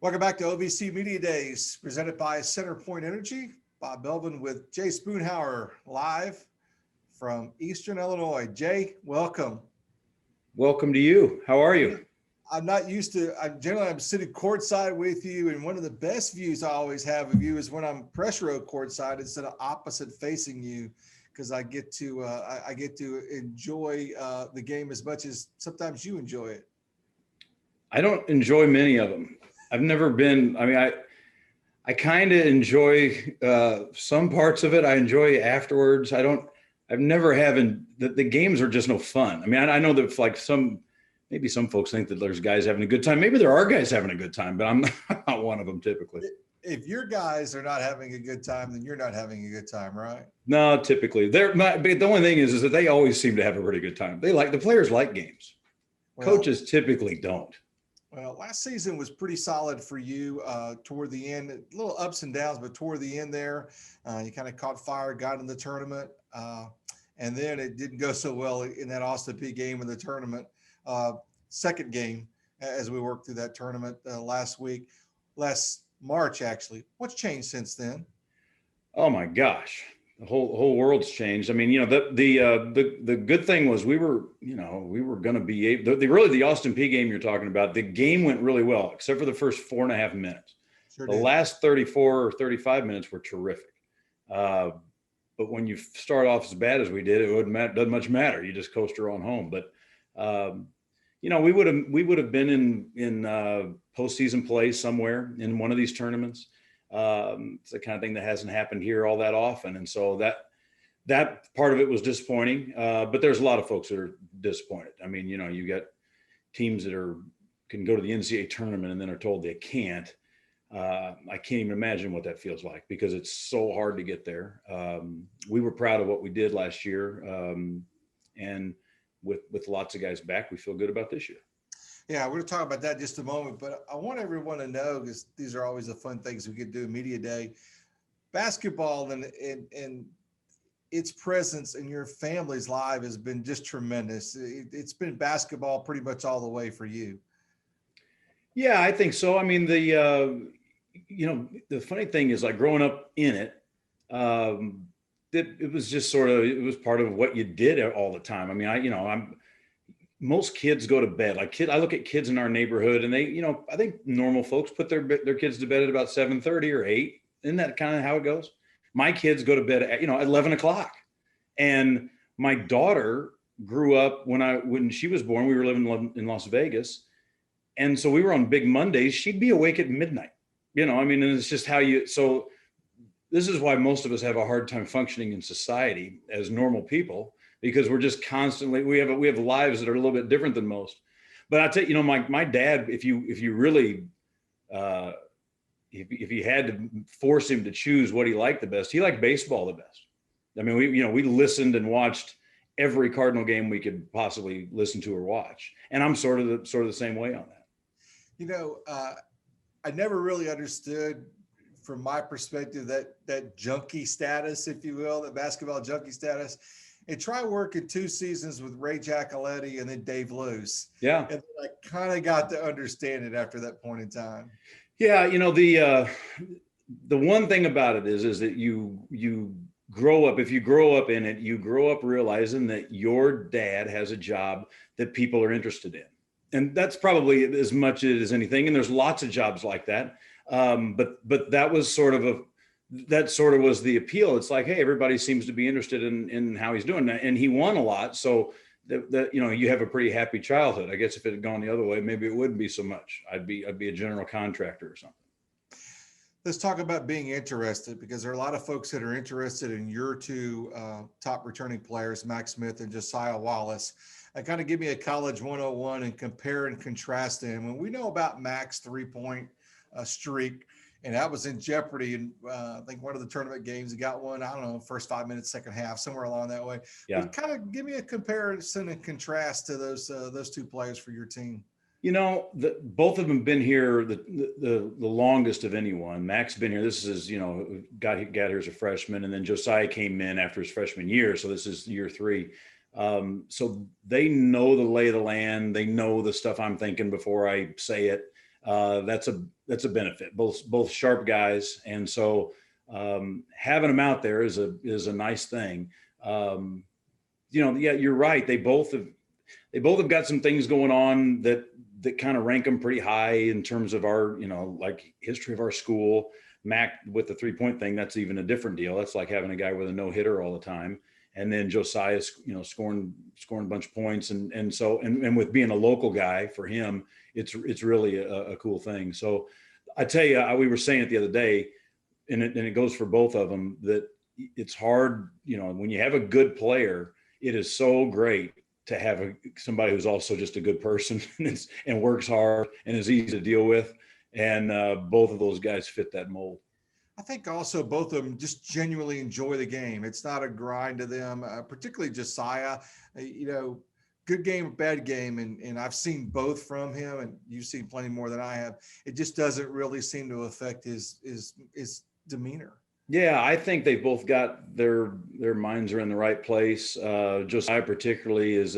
Welcome back to OVC Media Days, presented by CenterPoint Energy. Bob Belvin with Jay Spoonhour, live from Eastern Illinois. Jay, welcome. Welcome to you. How are you? I'm not used to, I'm sitting courtside with you, and one of the best views I always have of you is when I'm pressure row courtside instead of opposite facing you, because I get to enjoy the game as much as sometimes you enjoy it. I don't enjoy many of them. I've never been, I kind of enjoy some parts of it. I enjoy afterwards. I've never having, the games are just no fun. I know that maybe some folks think that there's guys having a good time. Maybe there are guys having a good time, but I'm not one of them typically. If your guys are not having a good time, then you're not having a good time, right? No, typically. But the only thing is that they always seem to have a pretty good time. The players like games. Coaches typically don't. Well, last season was pretty solid for you toward the end, a little ups and downs, but toward the end there, you kind of caught fire, got in the tournament, and then it didn't go so well in that Austin P game in the tournament, second game as we worked through that tournament last March, actually. What's changed since then? Oh my gosh. The whole world's changed. The good thing was we were going to be able. The Austin P game you're talking about. The game went really well, except for the first 4.5 minutes. Sure did. Last 34 or 35 minutes were terrific. But when you start off as bad as we did, doesn't much matter. You just coast her on home. But we would have been in postseason play somewhere in one of these tournaments. It's the kind of thing that hasn't happened here all that often. And so that part of it was disappointing. But there's a lot of folks that are disappointed. You got teams that can go to the NCAA tournament and then are told they can't. I can't even imagine what that feels like because it's so hard to get there. We were proud of what we did last year. And with lots of guys back, we feel good about this year. Yeah, we're going to talk about that in just a moment, but I want everyone to know, because these are always the fun things we could do in Media Day, basketball and its presence in your family's life has been just tremendous. It's been basketball pretty much all the way for you. Yeah, I think so. The funny thing is, like, growing up in it, it was just it was part of what you did all the time. Most kids go to bed. I look at kids in our neighborhood, and they, I think normal folks put their kids to bed at about 7:30 or 8. Isn't that kind of how it goes? My kids go to bed at 11 o'clock. And my daughter grew up when she was born. We were living in Las Vegas, and so we were on big Mondays. She'd be awake at midnight. And it's just how you. So this is why most of us have a hard time functioning in society as normal people. Because we're just constantly, we have lives that are a little bit different than most. But I tell you, my dad, if you really, if you had to force him to choose what he liked the best, he liked baseball the best. We listened and watched every Cardinal game we could possibly listen to or watch. And I'm sort of the same way on that. I never really understood, from my perspective, that junkie status, if you will, that basketball junkie status. And try working 2 seasons with Ray Giacoletti and then Dave Luce. Yeah. And I kind of got to understand it after that point in time. Yeah. The one thing about it is that you grow up, if you grow up in it, you grow up realizing that your dad has a job that people are interested in. And that's probably as much as anything. And there's lots of jobs like that. But that was that was the appeal. It's like, hey, everybody seems to be interested in how he's doing that. And he won a lot. So that you have a pretty happy childhood. I guess if it had gone the other way, maybe it wouldn't be so much. I'd be a general contractor or something. Let's talk about being interested, because there are a lot of folks that are interested in your 2 top returning players, Max Smith and Josiah Wallace. Kind of give me a college 101 and compare and contrast them. When we know about Max 3-point streak, and that was in jeopardy in, I think, one of the tournament games. He got one, I don't know, first 5 minutes, second half, somewhere along that way. Yeah. But kind of give me a comparison and contrast to those 2 players for your team. Both of them been here the longest of anyone. Mac's been here. This is, got here as a freshman, and then Josiah came in after his freshman year. So this is year 3. So they know the lay of the land. They know the stuff I'm thinking before I say it. that's a benefit. Both sharp guys, and so having them out there is a nice thing. Yeah, you're right. They both have got some things going on that kind of rank them pretty high in terms of our, like history of our school. Mac with the 3-point thing, that's even a different deal. That's like having a guy with a no hitter all the time. And then Josiah, scoring a bunch of points. And with being a local guy for him, it's really a cool thing. So I tell you, we were saying it the other day, and it goes for both of them, that it's hard, when you have a good player, it is so great to have somebody who's also just a good person and works hard and is easy to deal with. And both of those guys fit that mold. I think also both of them just genuinely enjoy the game. It's not a grind to them, particularly Josiah. Good game, bad game, and I've seen both from him, and you've seen plenty more than I have. It just doesn't really seem to affect his demeanor. Yeah, I think they've both got their minds are in the right place. Josiah particularly is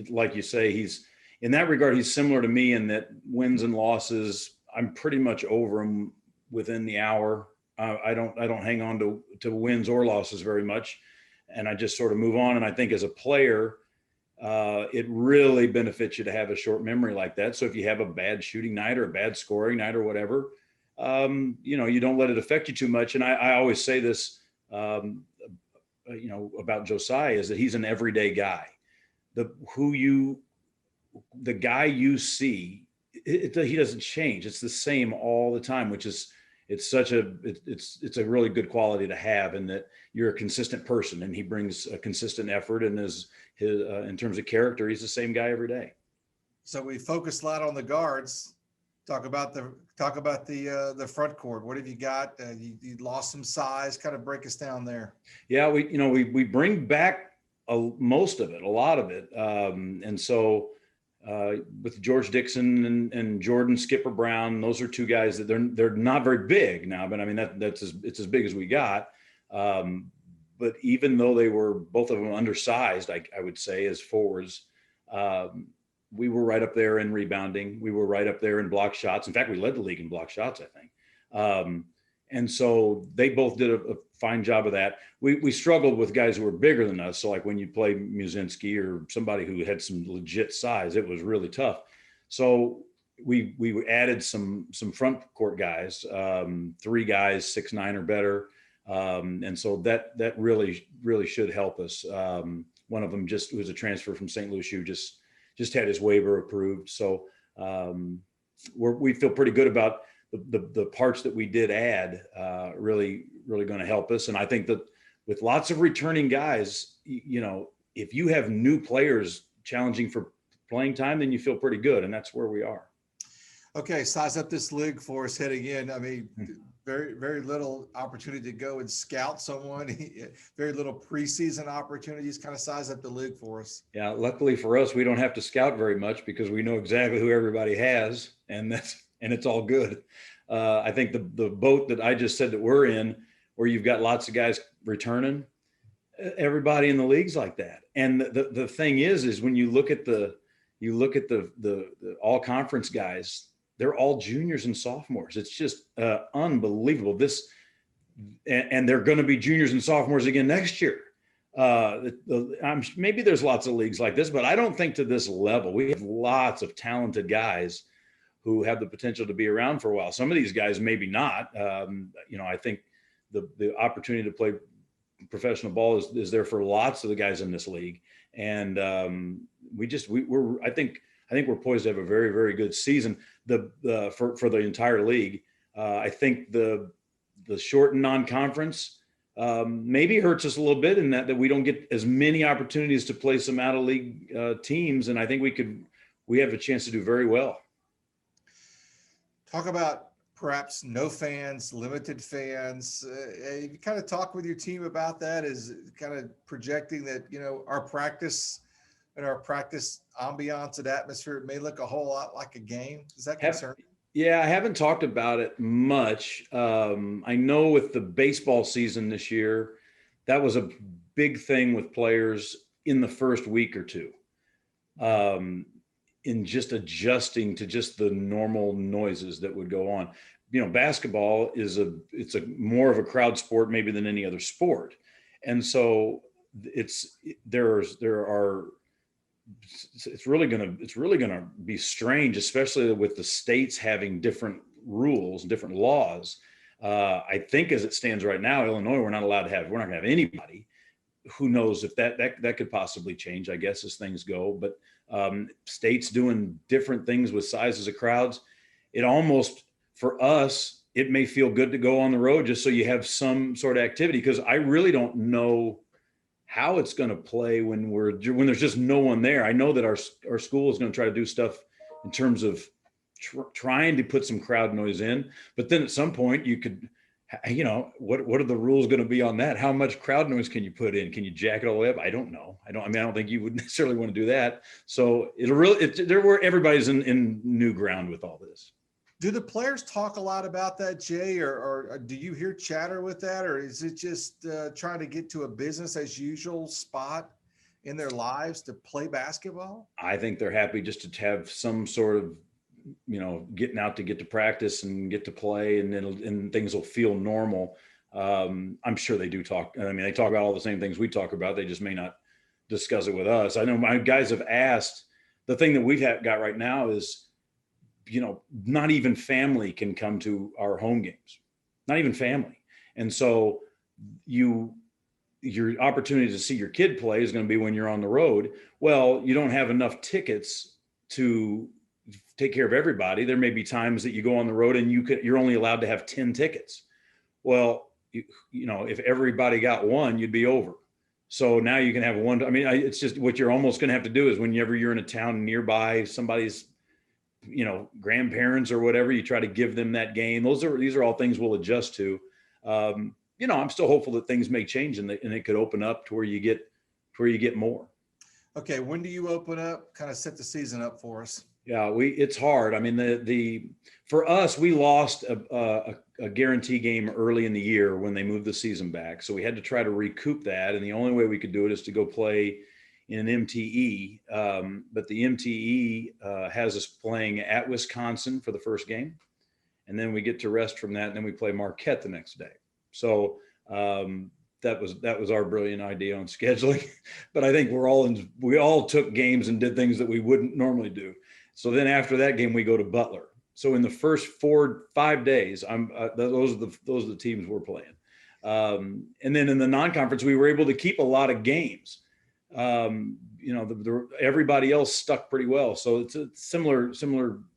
like you say, he's in that regard, he's similar to me in that wins and losses, I'm pretty much over him within the hour. I don't hang on to wins or losses very much, and I just sort of move on. And I think as a player, it really benefits you to have a short memory like that. So if you have a bad shooting night or a bad scoring night or whatever, you don't let it affect you too much. And I always say this, about Josiah, is that he's an everyday guy. The guy you see, he doesn't change. It's the same all the time, which is, it's a really good quality to have, in that you're a consistent person, and he brings a consistent effort, and in terms of character, he's the same guy every day. So we focus a lot on the guards. Talk about the front court. What have you got? You lost some size. Kind of break us down there. Yeah, we bring back most of it, a lot of it, and so with George Dixon and Jordan Skipper Brown, those are two guys that they're not very big now, but I mean it's as big as we got. But even though they were both of them undersized, I would say, as forwards. We were right up there in rebounding. We were right up there in block shots. In fact, we led the league in block shots, I think. And so they both did a fine job of that. We struggled with guys who were bigger than us. So like when you play Muzinski or somebody who had some legit size, it was really tough. So we added some front court guys, 3 guys, 6'9" or better. And so that really should help us. One of them just was a transfer from St. Louis, who just had his waiver approved. So we feel pretty good about the parts that we did add, really going to help us. And I think that with lots of returning guys, if you have new players challenging for playing time, then you feel pretty good. And that's where we are. Okay. Size up this league for us heading in. I mean, very, very little opportunity to go and scout someone, very little preseason opportunities. Kind of size up the league for us. Yeah. Luckily for us, we don't have to scout very much because we know exactly who everybody has, and it's all good. I think the boat that I just said that we're in, where you've got lots of guys returning, everybody in the league's like that. And the thing is when you look at the all conference guys, they're all juniors and sophomores. It's just unbelievable. And they're going to be juniors and sophomores again next year. Maybe there's lots of leagues like this, but I don't think to this level. We have lots of talented guys who have the potential to be around for a while. Some of these guys maybe not. I think the opportunity to play professional ball is there for lots of the guys in this league, and I think we're poised to have a very, very good season. For the entire league. I think the shortened non-conference maybe hurts us a little bit in that we don't get as many opportunities to play some out of league teams, and I think we have a chance to do very well. Talk about perhaps no fans, limited fans. You kind of talk with your team about that, is kind of projecting that, our practice and our practice ambiance and atmosphere may look a whole lot like a game. Is that concerning? Yeah, I haven't talked about it much. I know with the baseball season this year, that was a big thing with players in the first week or two. in just adjusting to just the normal noises that would go on. You know, basketball it's a more of a crowd sport maybe than any other sport. And so there are it's really gonna be strange, especially with the states having different rules, different laws. I think as it stands right now, Illinois, we're not gonna have anybody. Who knows if that could possibly change, I guess, as things go. But states doing different things with sizes of crowds. It almost, for us, it may feel good to go on the road just so you have some sort of activity, because I really don't know how it's going to play when there's just no one there. I know that our school is going to try to do stuff in terms of trying to put some crowd noise in, but then at some point you could, you know, what are the rules going to be on that? How much crowd noise can you put in? Can you jack it all the way up? I don't know. I don't think you would necessarily want to do that. So everybody's in new ground with all this. Do the players talk a lot about that, Jay, or do you hear chatter with that, or is it just trying to get to a business as usual spot in their lives to play basketball? I think they're happy just to have some sort of, you know, getting out to get to practice and get to play, and things will feel normal. I'm sure they do talk. I mean, they talk about all the same things we talk about. They just may not discuss it with us. I know my guys have asked. The thing that we've got right now is, you know, not even family can come to our home games, not even family. And so your opportunity to see your kid play is going to be when you're on the road. Well, you don't have enough tickets to take care of everybody. There may be times that you go on the road and you're only allowed to have 10 tickets. Well, you know, if everybody got one, you'd be over. So now you can have one. I mean, it's just what you're almost going to have to do is whenever you're in a town nearby, somebody's, you know, grandparents or whatever, you try to give them that game. These are all things we'll adjust to. You know, I'm still hopeful that things may change and it could open up to where you get more. Okay. When do you open up? Kind of set the season up for us. Yeah, it's hard. I mean, for us, we lost a guarantee game early in the year when they moved the season back. So we had to try to recoup that. And the only way we could do it is to go play in an MTE. But the MTE has us playing at Wisconsin for the first game. And then we get to rest from that. And then we play Marquette the next day. So that was our brilliant idea on scheduling. But I think we all took games and did things that we wouldn't normally do. So then after that game, we go to Butler. So in the first 4-5 days, those are the teams we're playing. And then in the non-conference, we were able to keep a lot of games. You know, everybody else stuck pretty well. So it's a similar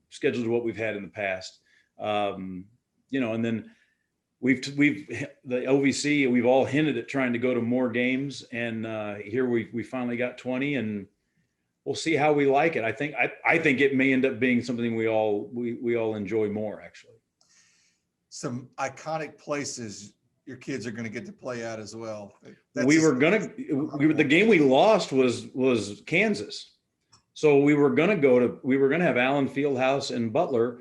schedule to what we've had in the past. You know, and then the OVC, we've all hinted at trying to go to more games, and here we finally got 20, and we'll see how we like it. I think it may end up being something we all enjoy more, actually. Some iconic places your kids are going to get to play at as well. The game we lost was Kansas. So we were going to have Allen Fieldhouse and Butler.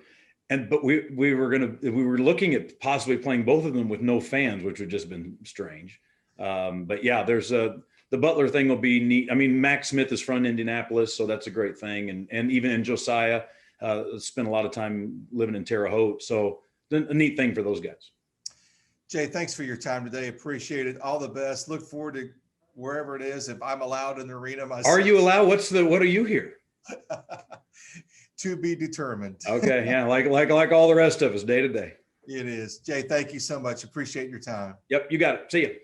But we were looking at possibly playing both of them with no fans, which would just been strange. But yeah, the Butler thing will be neat. I mean, Max Smith is from Indianapolis, so that's a great thing. And even in Josiah, spent a lot of time living in Terre Haute. So a neat thing for those guys. Jay, thanks for your time today. Appreciate it. All the best. Look forward to wherever it is. If I'm allowed in the arena myself. Are you allowed? What are you here? To be determined. Okay. Yeah. Like all the rest of us day to day. It is. Jay, thank you so much. Appreciate your time. Yep. You got it. See you.